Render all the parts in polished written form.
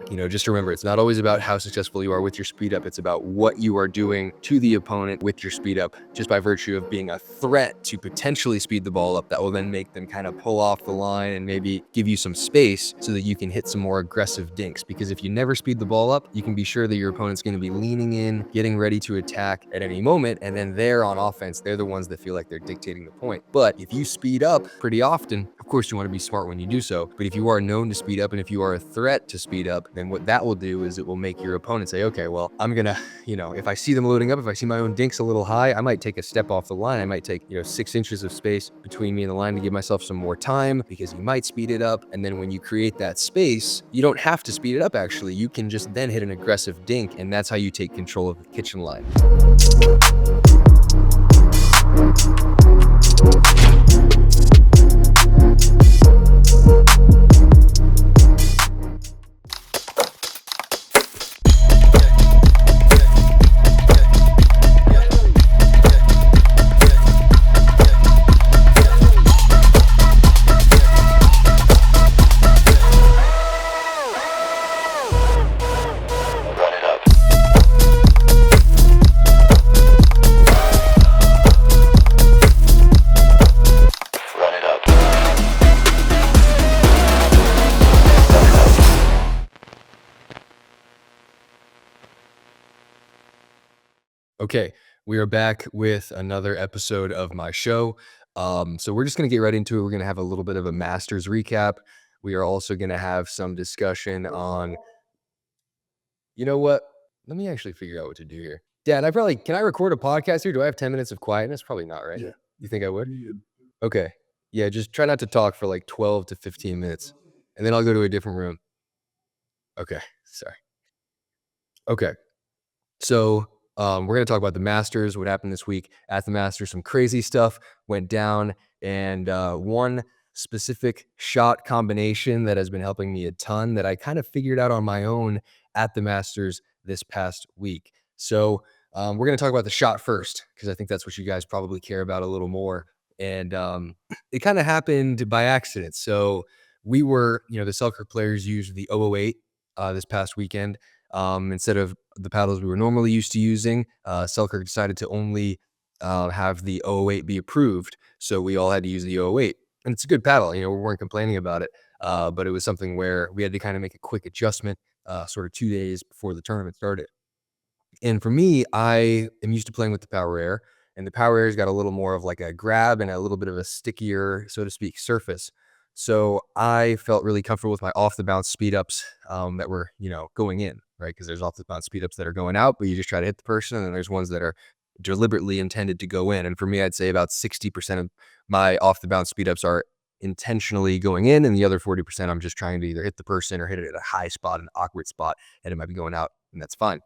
Just remember, it's not always about how successful you are with your speed up. It's about what you are doing to the opponent with your speed up, just by virtue of being a threat to potentially speed the ball up. That will then make them kind of pull off the line and maybe give you some space so that you can hit some more aggressive dinks. Because if you never speed the ball up, you can be sure that your opponent's going to be leaning in, getting ready to attack at any moment. And then they're on offense. They're the ones that feel like they're dictating the point. But if you speed up pretty often, of course, you want to be smart when you do so. But if you are known to speed up and if you are a threat to speed up, then what that will do is it will make your opponent say, okay, well, I'm going to, if I see them loading up, if I see my own dinks a little high, I might take a step off the line. I might take, 6 inches of space between me and the line to give myself some more time, because you might speed it up. And then when you create that space, you don't have to speed it up, actually. You can just then hit an aggressive dink, and that's how you take control of the kitchen line. Okay, we are back with another episode of my show. So we're just going to get right into it. We're going to have a little bit of a Masters recap. We are also going to have some discussion on, you know what? Let me actually figure out what to do here. Dad, can I record a podcast here? Do I have 10 minutes of quietness? Probably not, right? Yeah. You think I would? Okay. Yeah, just try not to talk for like 12 to 15 minutes, and then I'll go to a different room. Okay, sorry. Okay. So we're going to talk about the Masters, what happened this week at the Masters. Some crazy stuff went down, and one specific shot combination that has been helping me a ton that I kind of figured out on my own at the Masters this past week. So we're going to talk about the shot first, because I think that's what you guys probably care about a little more. And it kind of happened by accident. So we were, the Selkirk players used the 008 this past weekend. Instead of the paddles we were normally used to using, Selkirk decided to only have the 008 be approved. So we all had to use the 008. And it's a good paddle. We weren't complaining about it. But it was something where we had to kind of make a quick adjustment sort of 2 days before the tournament started. And for me, I am used to playing with the Power Air. And the Power Air's got a little more of like a grab and a little bit of a stickier, so to speak, surface. So I felt really comfortable with my off-the-bounce speed-ups that were, going in, right? Because there's off-the-bounce speed-ups that are going out, but you just try to hit the person, and then there's ones that are deliberately intended to go in. And for me, I'd say about 60% of my off-the-bounce speed-ups are intentionally going in, and the other 40% I'm just trying to either hit the person or hit it at a high spot, an awkward spot, and it might be going out, and that's fine.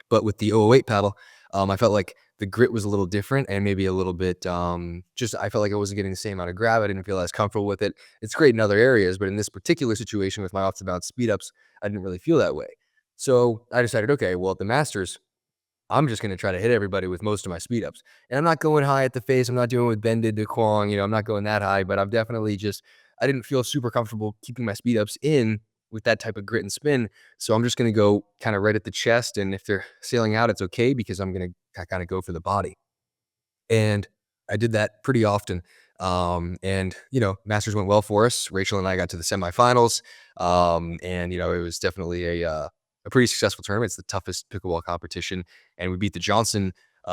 But with the 008 paddle, I felt like the grit was a little different, and maybe a little bit, I felt like I wasn't getting the same amount of grab. I didn't feel as comfortable with it. It's great in other areas, but in this particular situation with my off-the-bounce speed-ups, I didn't really feel that way. So I decided, okay, well, at the Masters, I'm just going to try to hit everybody with most of my speed-ups. And I'm not going high at the face. I'm not doing with bended to Quang. I'm not going that high, but I'm definitely I didn't feel super comfortable keeping my speed-ups in with that type of grit and spin. So I'm just going to go kind of right at the chest. And if they're sailing out, it's okay, because I'm going to kind of go for the body. And I did that pretty often. And Masters went well for us. Rachel and I got to the semifinals. And it was definitely a pretty successful tournament. It's the toughest pickleball competition. And we beat the Johnson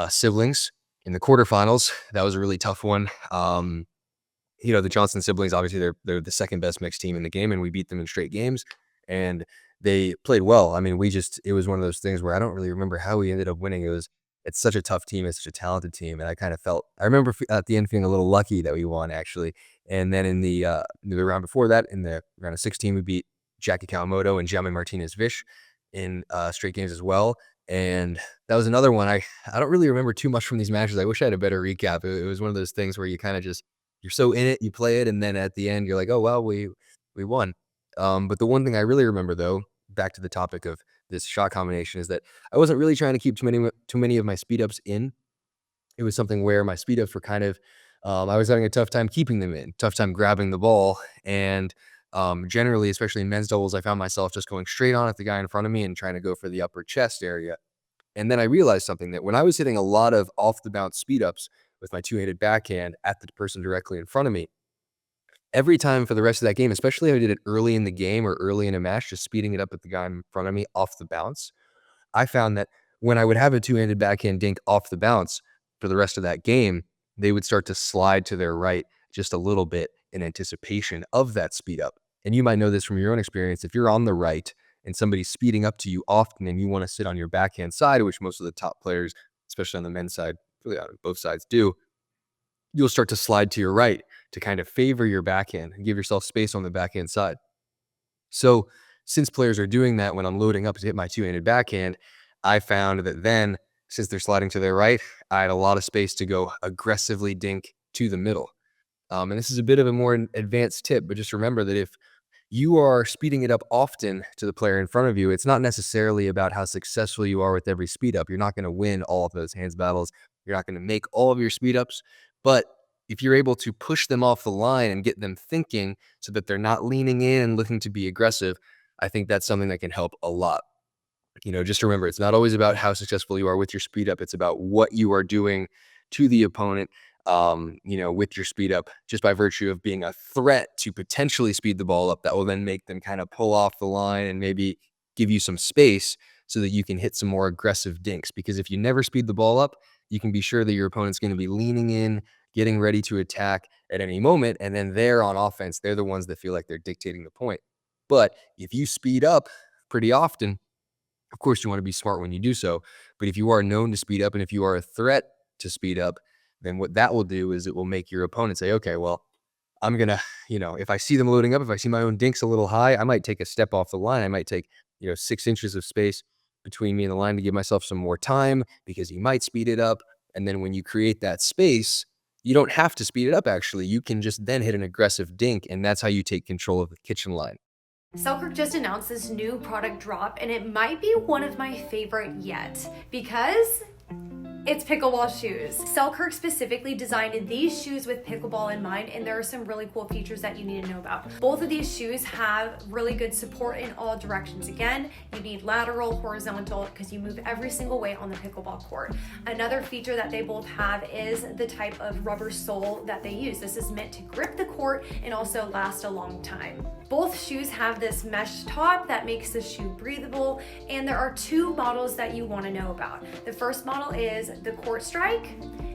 siblings in the quarterfinals. That was a really tough one. The Johnson siblings, obviously they're the second best mixed team in the game, and we beat them in straight games, and they played well. I mean, it was one of those things where I don't really remember how we ended up winning. It's such a tough team. It's such a talented team. And I remember at the end feeling a little lucky that we won, actually. And then in the round before that, in the round of 16, we beat Jackie Kawamoto and Jaume Martinez-Vish in straight games as well. And that was another one. I don't really remember too much from these matches. I wish I had a better recap. It was one of those things where you kind of you're so in it, you play it, and then at the end, you're like, oh, well, we won. But the one thing I really remember, though, back to the topic of this shot combination, is that I wasn't really trying to keep too many of my speed-ups in. It was something where my speed-ups were kind of, I was having a tough time keeping them in, tough time grabbing the ball, and Generally, especially in men's doubles, I found myself just going straight on at the guy in front of me and trying to go for the upper chest area. And then I realized something, that when I was hitting a lot of off the bounce speed ups with my two-handed backhand at the person directly in front of me, every time for the rest of that game, especially if I did it early in the game or early in a match, just speeding it up at the guy in front of me off the bounce, I found that when I would have a two-handed backhand dink off the bounce for the rest of that game, they would start to slide to their right just a little bit in anticipation of that speed up. And you might know this from your own experience. If you're on the right and somebody's speeding up to you often and you want to sit on your backhand side, which most of the top players, especially on the men's side, really on both sides do, you'll start to slide to your right to kind of favor your backhand and give yourself space on the backhand side. So since players are doing that when I'm loading up to hit my two-handed backhand, I found that then, since they're sliding to their right, I had a lot of space to go aggressively dink to the middle. And this is a bit of a more advanced tip, but just remember that if you are speeding it up often to the player in front of you, it's not necessarily about how successful you are with every speed up. You're not going to win all of those hands battles. You're not going to make all of your speed ups. But if you're able to push them off the line and get them thinking so that they're not leaning in and looking to be aggressive, I think that's something that can help a lot. Just remember, it's not always about how successful you are with your speed up. It's about what you are doing to the opponent, with your speed up, just by virtue of being a threat to potentially speed the ball up. That will then make them kind of pull off the line and maybe give you some space so that you can hit some more aggressive dinks. Because if you never speed the ball up, you can be sure that your opponent's going to be leaning in, getting ready to attack at any moment. And then they're on offense. They're the ones that feel like they're dictating the point. But if you speed up pretty often, of course, you want to be smart when you do so, but if you are known to speed up and if you are a threat to speed up, then what that will do is it will make your opponent say, okay, well, I'm going to, if I see them loading up, if I see my own dinks a little high, I might take a step off the line. I might take, 6 inches of space between me and the line to give myself some more time because he might speed it up. And then when you create that space, you don't have to speed it up, actually. You can just then hit an aggressive dink, and that's how you take control of the kitchen line. Selkirk just announced this new product drop, and it might be one of my favorite yet because it's pickleball shoes. Selkirk specifically designed these shoes with pickleball in mind, and there are some really cool features that you need to know about. Both of these shoes have really good support in all directions. Again, you need lateral, horizontal, because you move every single way on the pickleball court. Another feature that they both have is the type of rubber sole that they use. This is meant to grip the court and also last a long time. Both shoes have this mesh top that makes the shoe breathable, and there are two models that you want to know about. The first model is the CourtStrike,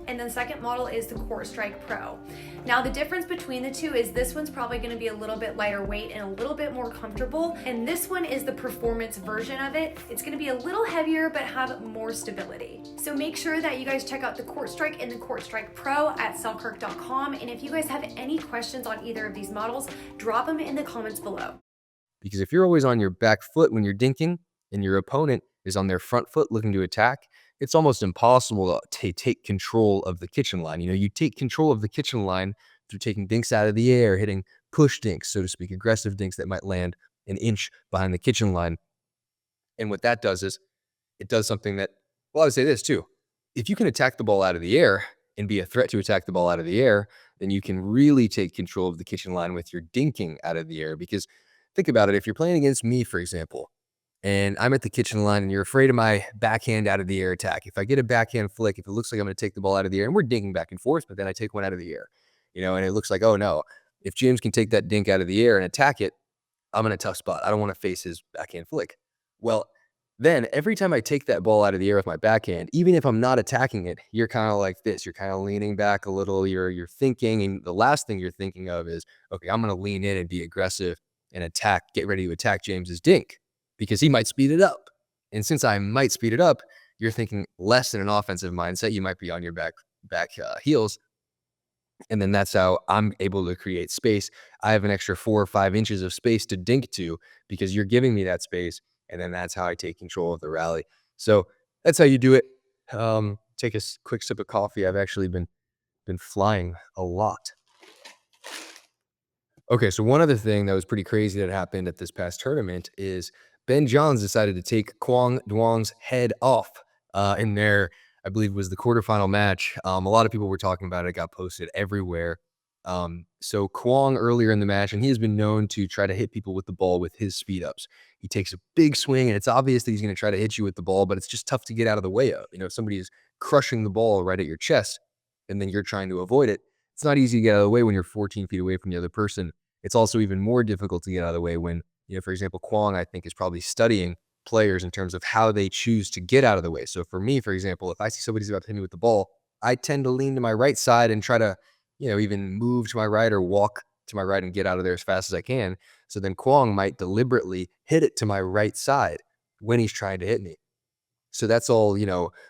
and then the second model is the CourtStrike Pro. Now the difference between the two is this one's probably going to be a little bit lighter weight and a little bit more comfortable, and this one is the performance version of it. It's going to be a little heavier but have more stability. So make sure that you guys check out the CourtStrike and the CourtStrike Pro at selkirk.com, and if you guys have any questions on either of these models, drop them in the comments below. Because if you're always on your back foot when you're dinking and your opponent is on their front foot looking to attack, it's almost impossible to take control of the kitchen line. You take control of the kitchen line through taking dinks out of the air, hitting push dinks, so to speak, aggressive dinks that might land an inch behind the kitchen line. And what that does is it does something that, well, I would say this too. If you can attack the ball out of the air and be a threat to attack the ball out of the air, then you can really take control of the kitchen line with your dinking out of the air. Because think about it, if you're playing against me, for example, and I'm at the kitchen line and you're afraid of my backhand out of the air attack. If I get a backhand flick, if it looks like I'm going to take the ball out of the air, and we're dinking back and forth, but then I take one out of the air, and it looks like, oh no, if James can take that dink out of the air and attack it, I'm in a tough spot. I don't want to face his backhand flick. Well, then every time I take that ball out of the air with my backhand, even if I'm not attacking it, you're kind of like this. You're kind of leaning back a little. You're thinking, and the last thing you're thinking of is, okay, I'm going to lean in and be aggressive and attack, get ready to attack James's dink because he might speed it up. And since I might speed it up, you're thinking less in an offensive mindset. You might be on your back heels. And then that's how I'm able to create space. I have an extra 4 or 5 inches of space to dink to because you're giving me that space. And then that's how I take control of the rally. So that's how you do it. Take a quick sip of coffee. I've actually been flying a lot. Okay, so one other thing that was pretty crazy that happened at this past tournament is Ben Johns decided to take Quang Duong's head off in their, I believe, was the quarterfinal match. A lot of people were talking about it. It got posted everywhere. So Quang earlier in the match, and he has been known to try to hit people with the ball with his speed ups. He takes a big swing, and it's obvious that he's going to try to hit you with the ball, but it's just tough to get out of the way of. If somebody is crushing the ball right at your chest, and then you're trying to avoid it, it's not easy to get out of the way when you're 14 feet away from the other person. It's also even more difficult to get out of the way when, for example, Quang, I think, is probably studying players in terms of how they choose to get out of the way. So for me, for example, if I see somebody's about to hit me with the ball, I tend to lean to my right side and try to, even move to my right or walk to my right and get out of there as fast as I can. So then Quang might deliberately hit it to my right side when he's trying to hit me. So that's all,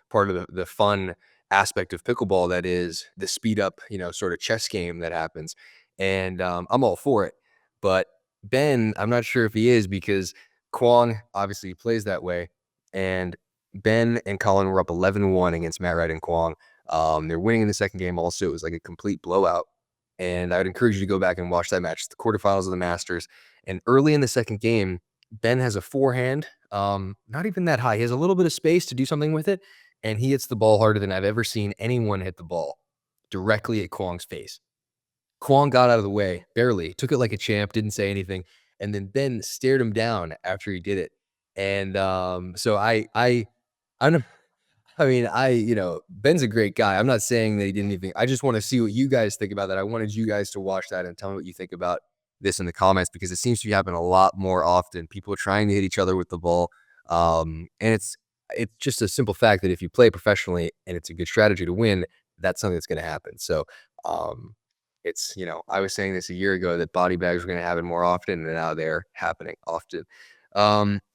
part of the fun aspect of pickleball, that is the speed up, sort of chess game that happens. And I'm all for it. But Ben, I'm not sure if he is, because Quang obviously plays that way. And Ben and Colin were up 11-1 against Matt Wright and Quang. They're winning in the second game also. It was like a complete blowout. And I would encourage you to go back and watch that match. It's the quarterfinals of the Masters. And early in the second game, Ben has a forehand, not even that high. He has a little bit of space to do something with it, and he hits the ball harder than I've ever seen anyone hit the ball, directly at Quang's face. Quang got out of the way, barely, took it like a champ, didn't say anything, and then Ben stared him down after he did it. And so I don't I mean, Ben's a great guy. I'm not saying that he did anything. I just want to see what you guys think about that. I wanted you guys to watch that and tell me what you think about this in the comments, because it seems to be happening a lot more often. People are trying to hit each other with the ball. And it's just a simple fact that if you play professionally and it's a good strategy to win, that's something that's going to happen. So um, I was saying this a year ago that body bags were going to happen more often, and now they're happening often.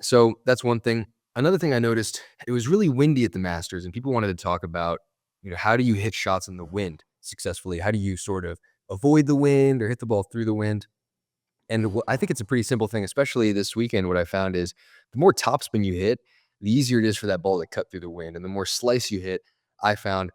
So that's one thing. Another thing I noticed, it was really windy at the Masters, and people wanted to talk about, how do you hit shots in the wind successfully? How do you sort of avoid the wind or hit the ball through the wind? And I think it's a pretty simple thing, especially this weekend. What I found is the more topspin you hit, the easier it is for that ball to cut through the wind. And the more slice you hit, I found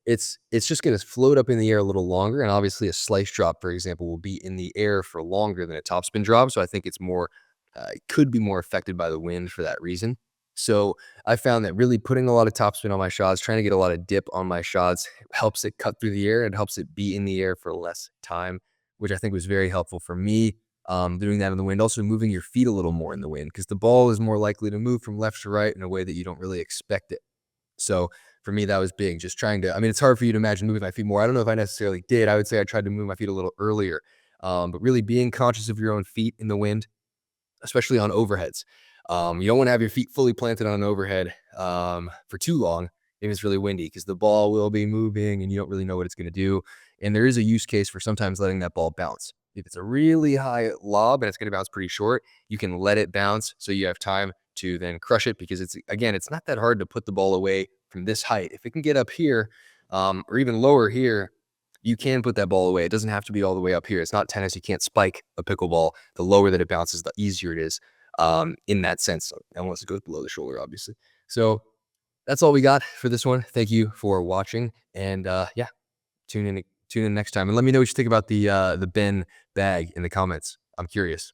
it's just gonna float up in the air a little longer, and obviously a slice drop, for example, will be in the air for longer than a topspin drop, so I think it's more it could be more affected by the wind for that reason. So, I found that really putting a lot of topspin on my shots, trying to get a lot of dip on my shots, helps it cut through the air, and helps it be in the air for less time, which I think was very helpful for me, doing that in the wind. Also, moving your feet a little more in the wind, because the ball is more likely to move from left to right in a way that you don't really expect it. So for me, that was big. Just trying to, I mean, it's hard for you to imagine moving my feet more. I don't know if I necessarily did. I would say I tried to move my feet a little earlier. But really being conscious of your own feet in the wind, especially on overheads. You don't want to have your feet fully planted on an overhead for too long if it's really windy, because the ball will be moving and you don't really know what it's going to do. And there is a use case for sometimes letting that ball bounce. If it's a really high lob and it's going to bounce pretty short, you can let it bounce so you have time to then crush it, because it's not that hard to put the ball away from this height. If it can get up here or even lower here, you can put that ball away. It doesn't have to be all the way up here. It's not tennis. You can't spike a pickleball. The lower that it bounces, the easier it is in that sense, unless it goes below the shoulder, obviously. So that's all we got for this one. Thank you for watching. And yeah, tune in next time. And let me know what you think about the Ben bag in the comments. I'm curious.